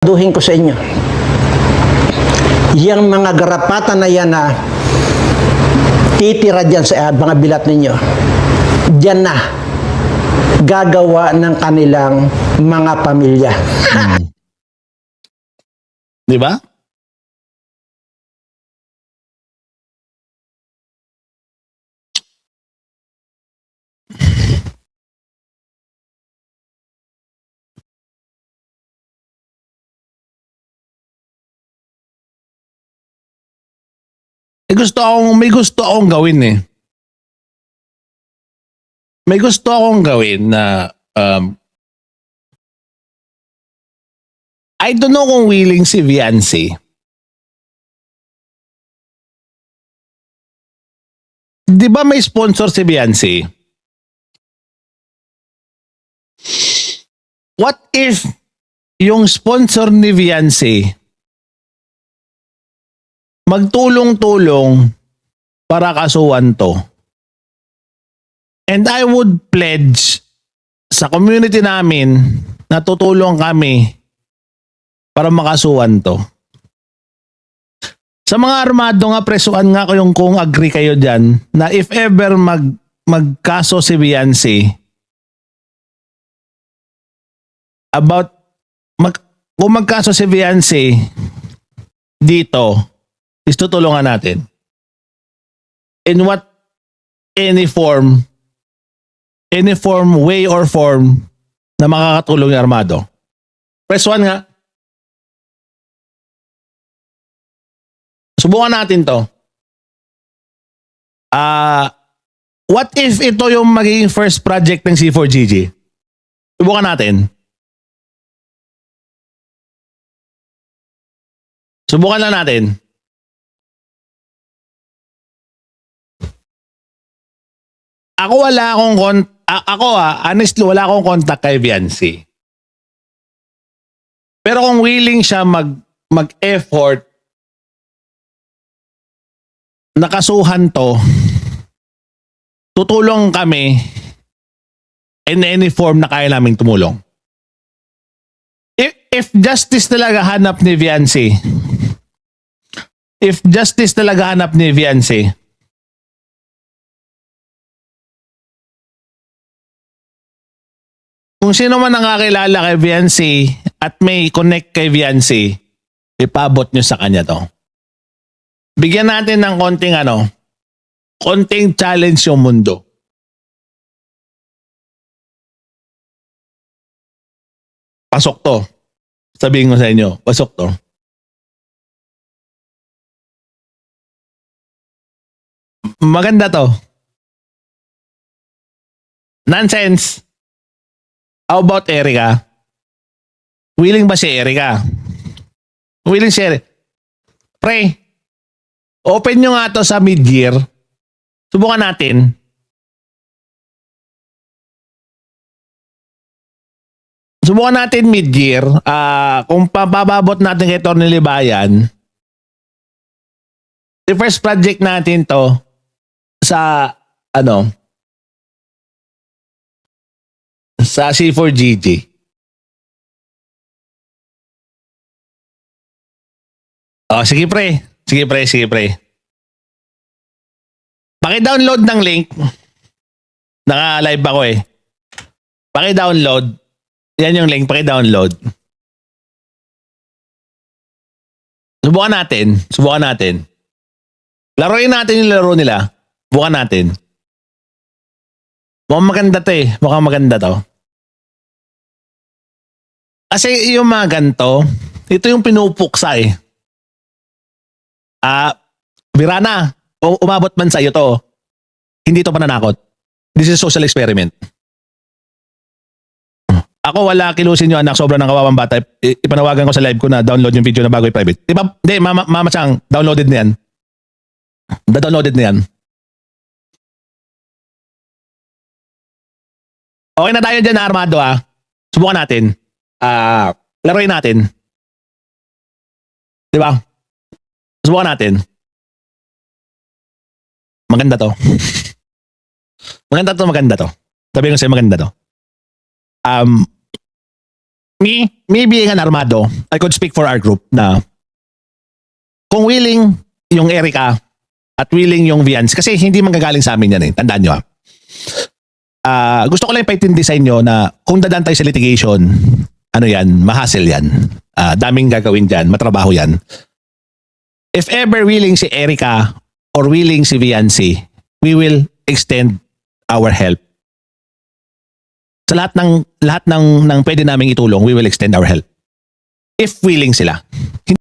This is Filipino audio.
Duhin ko sa inyo. Yang mga garapatan na yan na titira dyan sa mga bilat ninyo, dyan na gagawa ng kanilang mga pamilya. Di ba? May gusto akong gawin eh. May gusto akong gawin na I don't know kung willing si Viancy. Di ba may sponsor si Viancy? What if yung sponsor ni Viancy magtulong-tulong para kasuhan to? And I would pledge sa community namin na tutulong kami para makasuhan to. Sa mga armado nga, presuhan nga ko yung kung agree kayo dyan na if ever magkaso si Viancy about kung magkaso si Viancy dito, is tutulungan natin. In what any form, way or form na makakatulong yung armado. Press 1 nga. Subukan natin to. What if ito yung magiging first project ng C4GG? Subukan natin. Subukan lang natin. Ako honestly wala akong contact kay Viancy. Pero kung willing siya mag-effort nakasuhan to, tutulong kami in any form na kaya naming tumulong. If justice talaga hanap ni Viancy, kung sino man nakakilala kay Viancy at may connect kay Viancy, ipabot nyo sa kanya to. Bigyan natin ng konting challenge yung mundo. Pasok to. Sabihin ko sa inyo, pasok to. Maganda to. Nonsense. How about Erica? Willing ba si Erica? Willing si Erica? Pre, open nyo nga to sa mid-year. Subukan natin. Subukan natin mid-year. Kung papababot natin kay Tornel Libayan, the first project natin to sa sa C4GG. Sige pre. Paki-download ng link. Naka-live ako eh. Paki-download. Yan yung link, paki-download. Subukan natin. Laruin natin yung laro nila. Subukan natin. Mukhang maganda to. Kasi yung mga ganito, ito yung pinupuksa eh. Birana, umabot man sa iyo to, hindi to pananakot. This is social experiment. Ako wala kilusin yung anak, sobrang ng kawawang bata. Ipanawagan ko sa live ko na download yung video na bago i-private. Diba? Hindi, Mama Chang, downloaded na yan. Downloaded na yan. Okay na tayo dyan na armado Subukan natin. Laruin natin. Diba? Subukan natin. Maganda to. Maganda to. Sabihin ko sa'yo maganda to. me being an armado, I could speak for our group na kung willing yung Erica at willing yung Vians, kasi hindi manggagaling sa amin yan eh. Tandaan nyo gusto ko lang ipaintindi sa inyo na kung dadaan tayo sa litigation, ano yan, mahassle yan. Daming gagawin dyan, matrabaho yan. If ever willing si Erica or willing si Viancy, we will extend our help. Sa lahat ng pwede naming itulong, we will extend our help. If willing sila.